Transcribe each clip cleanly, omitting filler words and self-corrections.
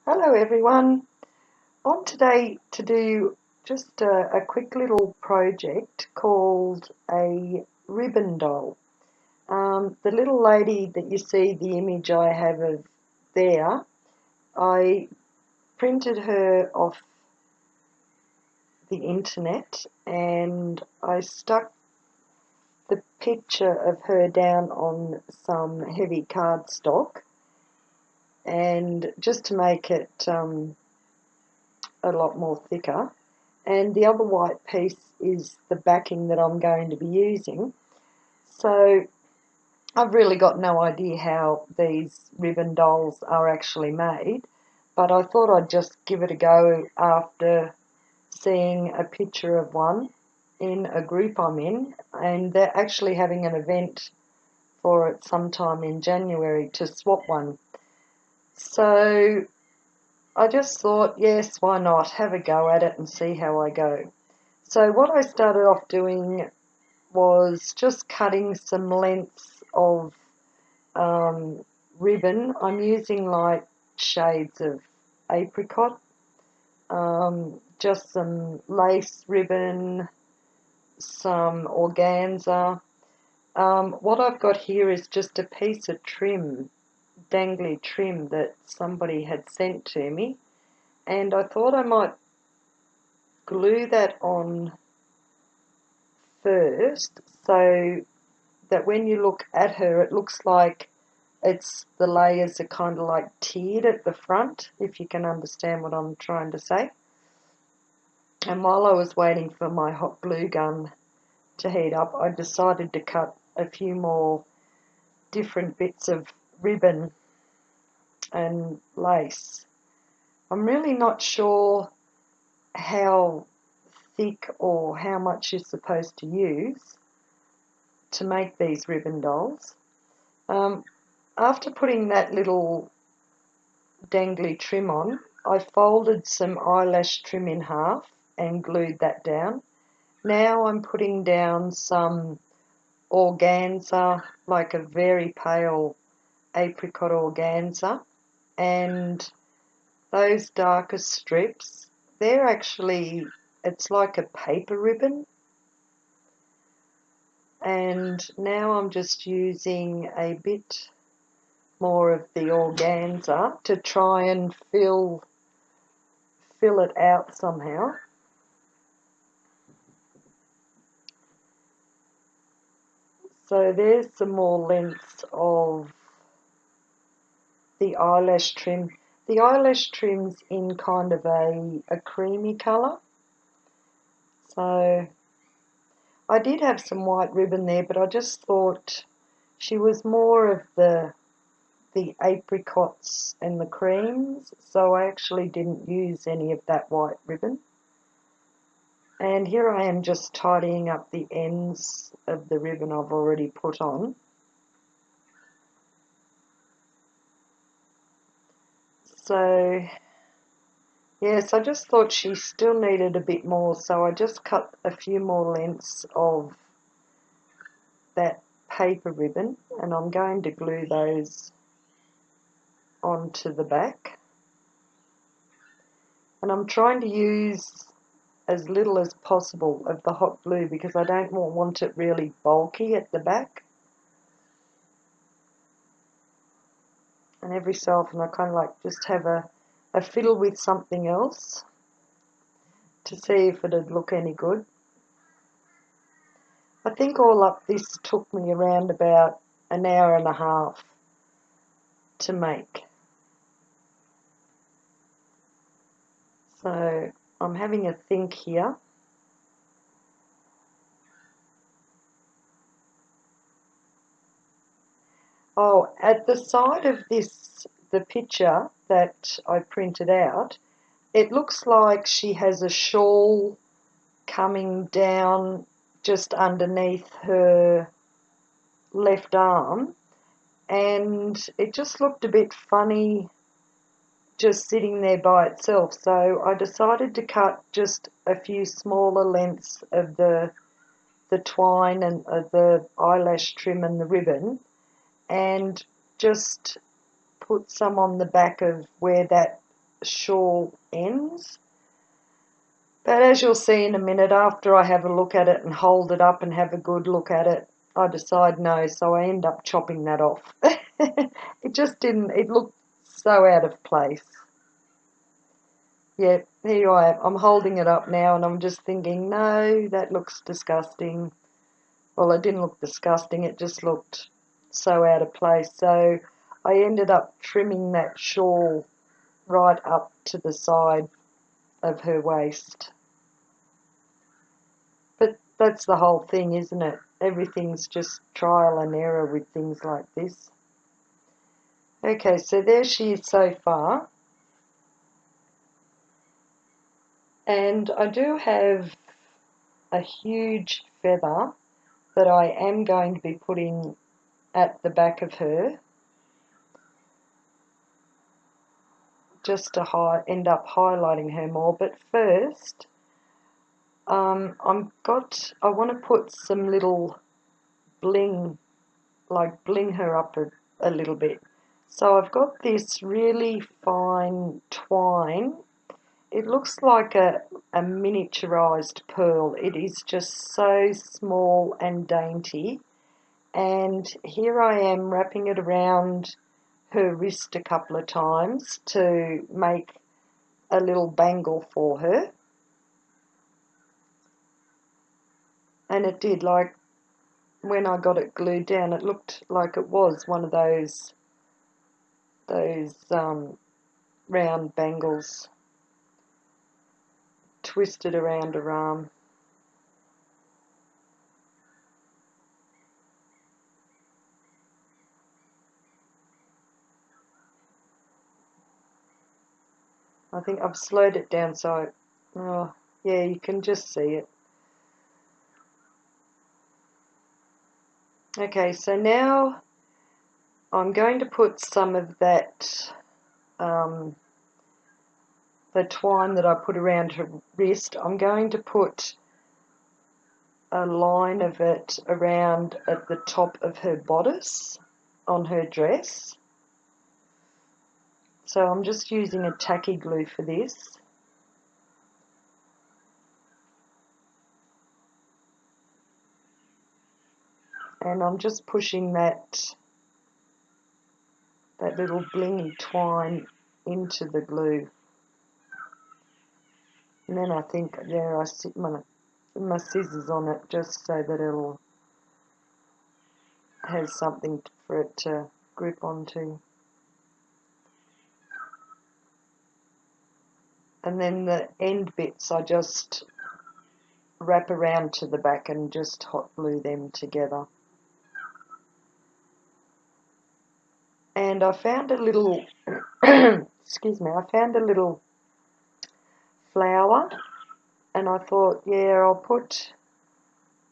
Hello everyone. On today to do just a quick little project called a ribbon doll. The little lady that you see the image I have of there, I printed her off the internet and I stuck the picture of her down on some heavy cardstock, and just to make it a lot more thicker. And the other white piece is the backing that I'm going to be using. So I've really got no idea how these ribbon dolls are actually made, but I thought I'd just give it a go after seeing a picture of one in a group I'm in, and they're actually having an event for it sometime in January to swap one. So I just thought, yes, why not? Have a go at it and see how I go. So what I started off doing was just cutting some lengths of ribbon. I'm using like shades of apricot, just some lace ribbon, some organza. What I've got here is just a piece of trim, dangly trim that somebody had sent to me, and I thought I might glue that on first so that when you look at her it looks like the layers are kind of like tiered at the front, if you can understand what I'm trying to say. And while I was waiting for my hot glue gun to heat up, I decided to cut a few more different bits of ribbon and lace. I'm really not sure how thick or how much you're supposed to use to make these ribbon dolls. Um, After putting that little dangly trim on, I folded some eyelash trim in half and glued that down. Now I'm putting down some organza, like a very pale apricot organza, and those darker strips, they're actually, it's like a paper ribbon. And now I'm just using a bit more of the organza to try and fill it out somehow. So there's some more lengths of the eyelash trim. The eyelash trim's in kind of a creamy colour. So I did have some white ribbon there, but I just thought she was more of the apricots and the creams, so I actually didn't use any of that white ribbon. And here I am just tidying up the ends of the ribbon I've already put on. So yes, I just thought she still needed a bit more, so I just cut a few more lengths of that paper ribbon, and I'm going to glue those onto the back. And I'm trying to use as little as possible of the hot glue because I don't want it really bulky at the back. And every so often I kind of like just have a fiddle with something else to see if it'd look any good. I think all up this took me around about an hour and a half to make. So I'm having a think here. Oh, at the side of this, the picture that I printed out, it looks like she has a shawl coming down just underneath her left arm, and it just looked a bit funny just sitting there by itself. So I decided to cut just a few smaller lengths of the twine and the eyelash trim and the ribbon, and just put some on the back of where that shawl ends. But as you'll see in a minute, after I have a look at it and hold it up and have a good look at it, I decide no, so I end up chopping that off. It just didn't, it looked so out of place. Yeah, here I am. I'm holding it up now and I'm just thinking, no, that looks disgusting. Well, it didn't look disgusting, it just looked so out of place. So I ended up trimming that shawl right up to the side of her waist. But that's the whole thing, isn't it? Everything's just trial and error with things like this. Okay, so there she is so far. And I do have a huge feather that I am going to be putting at the back of her, just to end up highlighting her more. But first, I want to put some little bling, like bling her up a little bit. So I've got this really fine twine. It looks like a miniaturized pearl. It is just so small and dainty. And here I am wrapping it around her wrist a couple of times to make a little bangle for her. And it did, like when I got it glued down, it looked like it was one of those round bangles twisted around her arm. I think I've slowed it down so yeah, you can just see it. Okay, so now I'm going to put some of that the twine that I put around her wrist, I'm going to put a line of it around at the top of her bodice on her dress. So I'm just using a tacky glue for this. And I'm just pushing that little blingy twine into the glue. And then I think, yeah, I sit my scissors on it just so that it'll has something for it to grip onto. And then the end bits I just wrap around to the back and just hot glue them together. And I found a little, excuse me, I found a little flower and I thought, yeah, I'll put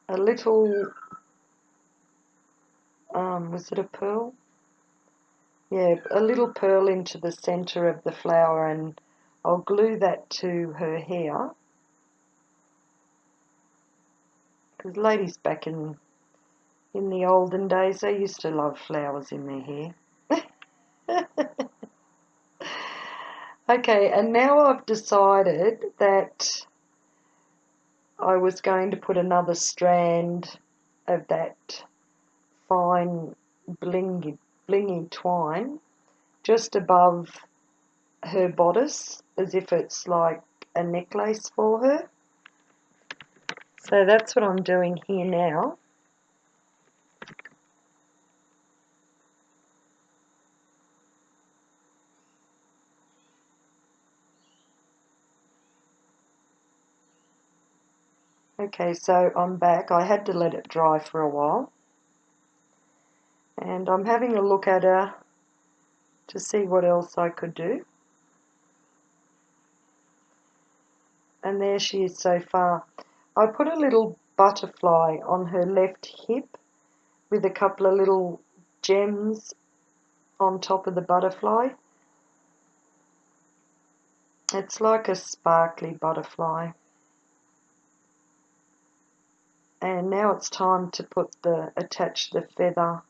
a little, was it a pearl? Yeah, a little pearl into the centre of the flower and I'll glue that to her hair. Because ladies back in the olden days, they used to love flowers in their hair. Okay, and now I've decided that I was going to put another strand of that fine blingy twine just above her bodice, as if it's like a necklace for her. So that's what I'm doing here now. Okay, so I'm back. I had to let it dry for a while. And I'm having a look at her to see what else I could do. And there she is so far. I put a little butterfly on her left hip with a couple of little gems on top of the butterfly. It's like a sparkly butterfly. And now it's time to attach the feather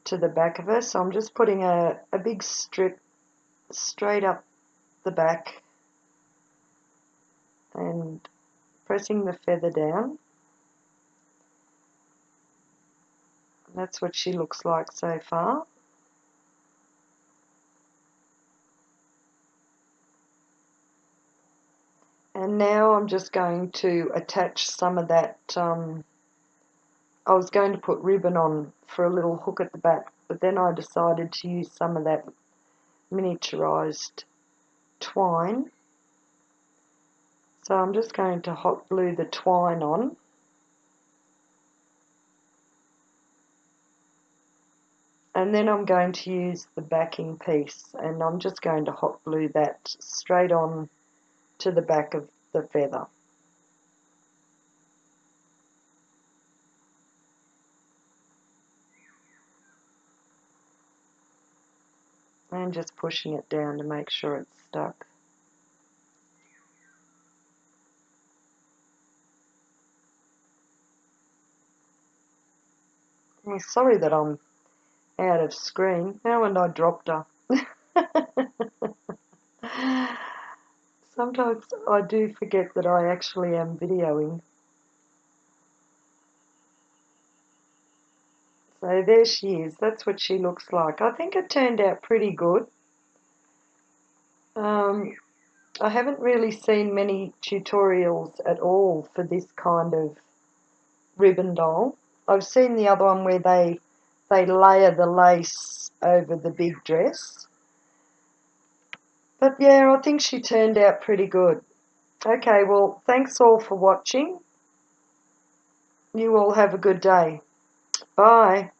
to the back of her. So I'm just putting a big strip straight up the back and pressing the feather down. That's what she looks like so far. And now I'm just going to attach some of that, I was going to put ribbon on for a little hook at the back, but then I decided to use some of that miniaturized twine. So I'm just going to hot glue the twine on. And then I'm going to use the backing piece, and I'm just going to hot glue that straight on to the back of the feather. And just pushing it down to make sure it's stuck. I'm sorry that I'm out of screen. Now and I dropped her. Sometimes I do forget that I actually am videoing. So there she is. That's what she looks like. I think it turned out pretty good. I haven't really seen many tutorials at all for this kind of ribbon doll. I've seen the other one where they layer the lace over the big dress. But yeah, I think she turned out pretty good. Okay, well, thanks all for watching. You all have a good day. Bye.